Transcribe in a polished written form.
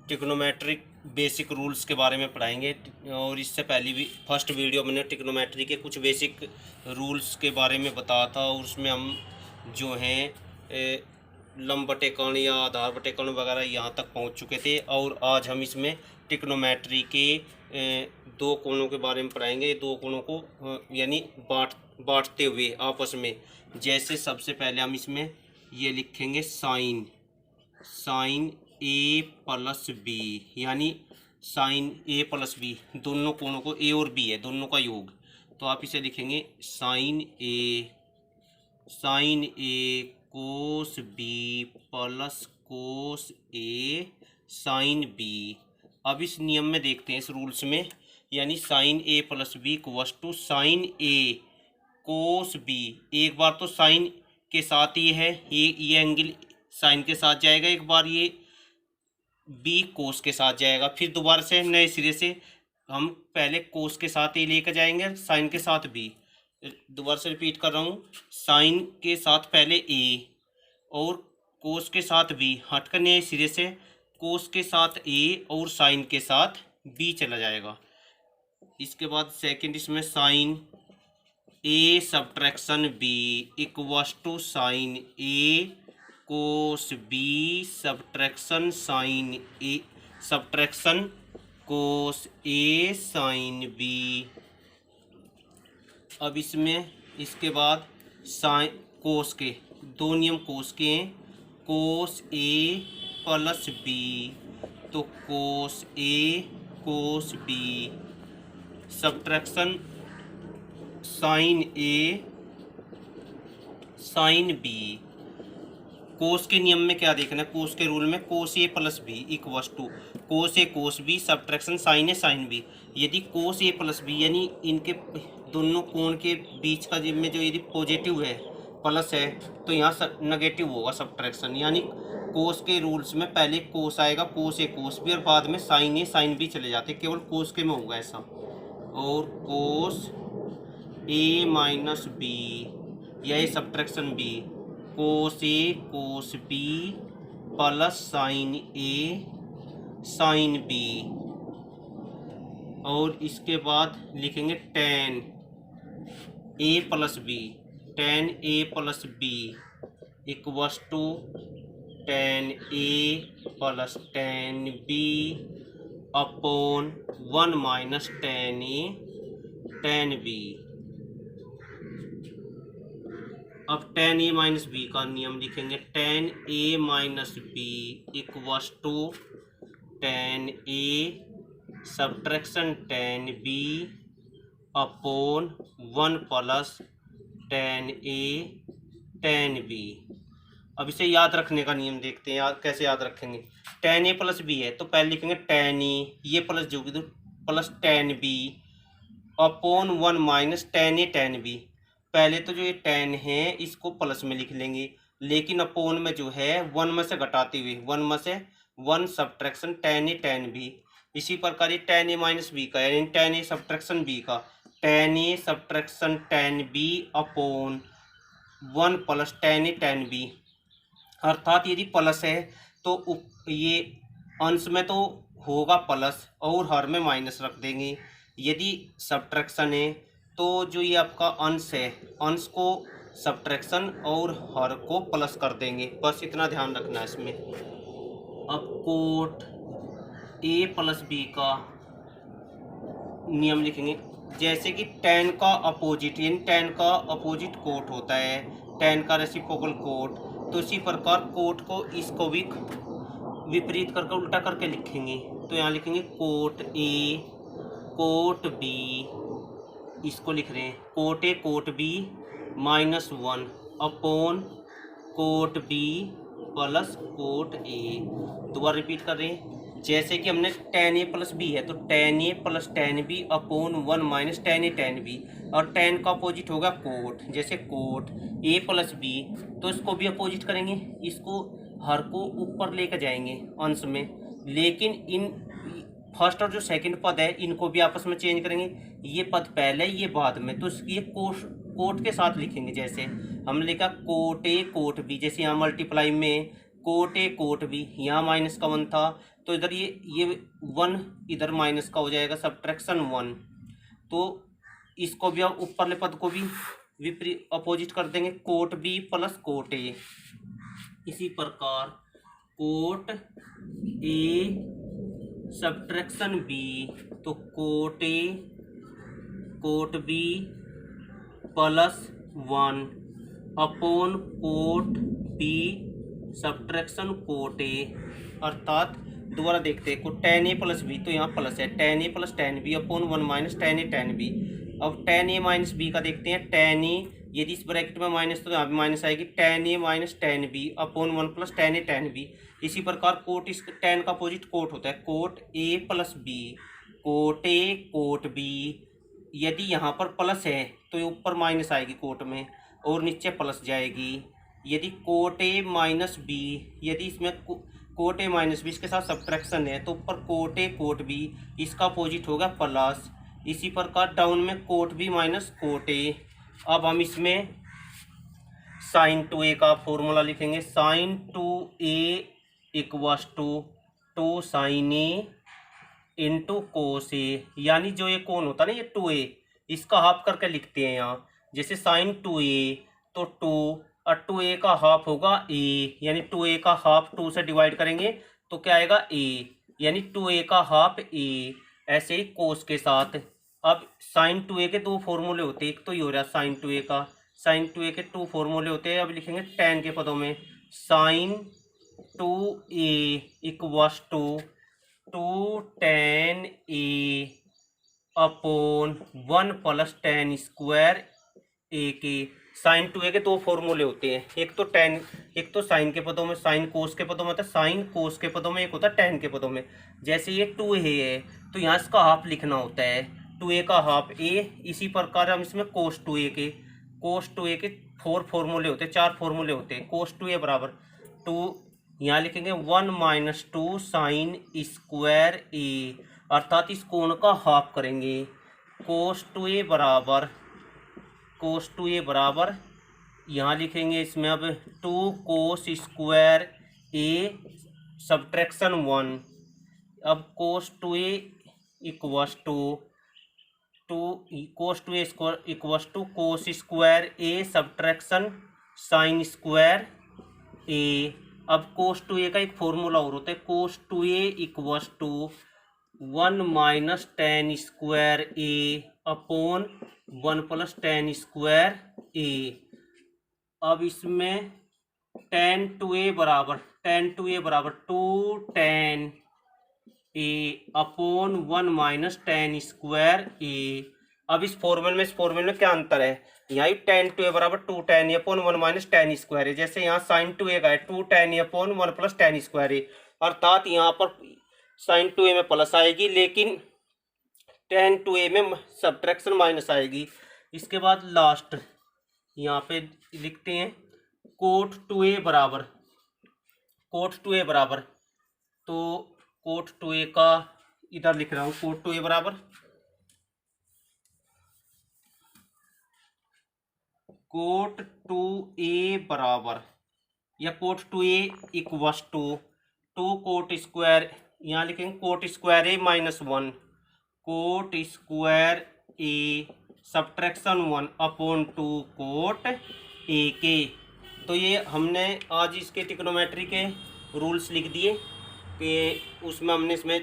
Trigonometric basic rules के बारे में पढ़ाएंगे। और इससे पहले भी फर्स्ट वीडियो मैंने ट्रिग्नोमेट्री के कुछ बेसिक रूल्स के बारे में बताया था, और उसमें हम जो हैं लंब बटे कर्ण या आधार बटे कर्ण वगैरह यहाँ तक पहुँच चुके थे। और आज हम इसमें ट्रिग्नोमेट्री के दो कोणों के बारे में पढ़ाएंगे। दो कोणों को यानी बांटते हुए आपस में। जैसे सबसे पहले हम इसमें ये लिखेंगे साइन ए प्लस बी, यानी साइन ए प्लस बी, दोनों कोणों को ए और बी है दोनों का योग। तो आप इसे लिखेंगे sign A cos B plus cos A sine B. अब इस नियम में देखते हैं, इस रूल्स में, यानी sine A plus B equals to sine A cos B. एक बार तो साइन के साथ ये है, ये एंगल साइन के साथ जाएगा, एक बार ये बी कोस के साथ जाएगा, फिर दोबारा से नए सिरे से हम पहले कोस के साथ ए लेकर जाएंगे, साइन के साथ बी। दोबारा से रिपीट कर रहा हूँ, साइन के साथ पहले ए और कोस के साथ बी, हटकर नए सिरे से कोस के साथ ए और साइन के साथ बी चला जाएगा। इसके बाद सेकंड इसमें sine A subtraction B equals to sine A cos B subtraction sine A subtraction cos A sine B. अब इसमें इसके बाद साइन कोस के दो नियम कोस के हैं, कोस ए प्लस बी, तो कोस A cos B subtraction sine A sine B. कोस के नियम में क्या देखना है, कोस के रूल में cos A plus B equals to cos A cos B subtraction sine A sine B. यदि कोस ए प्लस बी यानी इनके दोनों कोण के बीच का में जो यदि पॉजिटिव है प्लस है, तो यहाँ नेगेटिव होगा सब्ट्रैक्शन, यानी कोस के रूल्स में पहले कोस आएगा, कोस ए कोस बी, और बाद में साइन ए साइन बी चले जाते, केवल कोस के में होगा ऐसा। और कोस ए माइनस बी या A subtraction B, cos A cos B plus sine A sine B. और इसके बाद लिखेंगे tan A plus B, tan A plus B equals to tan A plus tan B upon 1 minus tan A tan B. अब tan A minus B का नियम लिखेंगे, tan A minus B equals to tan A subtraction tan B upon 1 plus tan A tan B. अब इसे याद रखने का नियम देखते हैं, कैसे याद रखेंगे। टेन ए प्लस बी है तो पहले लिखेंगे टेन ए, ये प्लस जो तो plus tan B upon 1 minus tan A tan B. पहले तो जो ये टेन है इसको प्लस में लिख लेंगे, लेकिन अपोन में जो है 1 में से घटाते हुए 1 में से 1 subtraction tan A tan B. इसी प्रकार ये टेन ए माइनस बी का यानी टेन ए सब्ट्रैक्शन बी का tan A subtraction tan B upon 1 plus tan A tan B. अर्थात यदि प्लस है तो ये अंश में तो होगा प्लस और हर में माइनस रख देंगे। यदि सब्ट्रैक्शन है तो जो ये आपका अंश है, अंश को सब्ट्रैक्शन और हर को प्लस कर देंगे, बस इतना ध्यान रखना है इसमें। अब कोट ए प्लस बी का नियम लिखेंगे, जैसे कि टेन का अपोजिट यानी टेन का अपोजिट कोट होता है, टेन का रेसिप्रोकल कोट, तो इसी प्रकार कोट को इसको भी विपरीत करके उल्टा करके लिखेंगे। तो यहाँ लिखेंगे कोट ए कोट बी, इसको लिख रहे हैं cot A cot B minus 1 upon cot B plus cot A. दोबारा रिपीट कर रहे हैं, जैसे कि हमने टेन ए प्लस बी है तो tan A plus tan B upon 1 minus tan A tan B, और टेन का अपोजिट होगा कोट, जैसे कोट ए प्लस बी, तो इसको भी अपोजिट करेंगे, इसको हर को ऊपर लेकर जाएंगे अंश में, लेकिन इन फर्स्ट और जो सेकंड पद है इनको भी आपस में चेंज करेंगे, ये पद पहले ये बाद में, तो ये कोट के साथ लिखेंगे। जैसे हमने लिखा कोट ए कोट बी, जैसे यहाँ मल्टीप्लाई में कोट ए कोट बी, यहाँ माइनस का 1 था तो इधर ये 1 इधर माइनस का हो जाएगा, सब्ट्रैक्शन 1। तो इसको भी अब ऊपरले पद को भी विपरीत अपोजिट कर देंगे, cot B plus cot A. इसी प्रकार कोट ए सब्ट्रैक्शन बी, तो cot A cot B plus 1 upon cot B subtraction cot A. अर्थात दोबारा देखते हैं, को टेन ए प्लस बी, तो यहाँ प्लस है, tan A plus tan B upon 1 minus tan A tan B. अब टेन ए माइनस बी का देखते हैं, टेन ए यदि इस ब्रैकेट में माइनस तो यहाँ भी माइनस आएगी, tan A minus tan B upon 1 plus tan A tan B. इसी प्रकार कोट, इस टेन का अपोजिट कोट होता है, cot A plus B, cot A cot B. यदि यहाँ पर प्लस है तो ये ऊपर माइनस आएगी कोट में और नीचे प्लस जाएगी। यदि कोट ए माइनस बी, यदि इसमें कोट ए माइनस बी इसके साथ सब्ट्रैक्शन है तो ऊपर कोट ए कोट बी, इसका अपोजिट होगा प्लस। इसी प्रकार डाउन में cot B minus cot A. अब हम इसमें साइन टू ए का फॉर्मूला लिखेंगे, sine two A equals two sine A into cos A. यानी जो ये कोण होता है ना, ये टू ए, इसका हाफ करके लिखते हैं यहाँ। जैसे साइन टू ए तो 2 और 2a का हाफ होगा a, यानी 2a का हाफ 2 से डिवाइड करेंगे तो क्या आएगा a, यानी 2a का हाफ a। ऐसे ही कोस के साथ अब साइन 2a के 2 फॉर्मूले होते हैं, एक तो ये हो रहा है साइन 2a का, साइन 2a के 2 फॉर्मूले होते हैं। अब लिखेंगे टेन के पदों में, sine 2a equals two tan A upon 1 plus tan square A के। साइन 2a के 2 फॉर्मूले होते हैं, एक तो टेन, एक तो साइन के पदों में, साइन कोस के पदों में होता है, साइन कोस के पदों में एक होता है टेन के पदों में। जैसे ये 2a है तो यहाँ इसका हाफ लिखना होता है, 2a का हाफ a। इसी प्रकार हम इसमें कोस 2a के 4 फॉर्मूले होते हैं, 4 फॉर्मूले होते हैं। कोस 2a बराबर 2, यहाँ लिखेंगे 1 माइनस 2 साइन स्क्वायर ए, अर्थात इस कोण का हाफ करेंगे। कोस 2a बराबर यहाँ लिखेंगे इसमें अब 2 कोस स्क्वायर ए सब्ट्रैक्शन 1। अब cos 2a equals to cos 2a equals to cos square A subtraction sine square A. अब कोस 2a का एक फॉर्मूला और होता है, cos 2a equals to 1 minus tan square A upon 1 plus tan square A. अब इसमें tan two A बराबर 2 tan A upon 1 minus tan square A. अब इस फॉर्मूले में क्या अंतर है, यहाँ टेन टू ए बराबर 2 tan A upon 1 minus tan square ए। जैसे यहाँ साइन 2a का है 2 tan A upon 1 plus tan square ए, अर्थात यहाँ पर साइन 2a में प्लस आएगी लेकिन टेन 2a में सब्ट्रैक्शन माइनस आएगी। इसके बाद लास्ट यहाँ पे लिखते हैं कोट 2a बराबर तो कोट 2a का इधर लिख रहा हूँ, कोट 2a बराबर कोट 2a बराबर या cot 2a equals to 2 cot square, यहाँ लिखेंगे cot square A minus 1, cot square A subtraction 1 upon 2 cot A के। तो ये हमने आज इसके ट्रिग्नोमेट्री के रूल्स लिख दिए कि उसमें हमने इसमें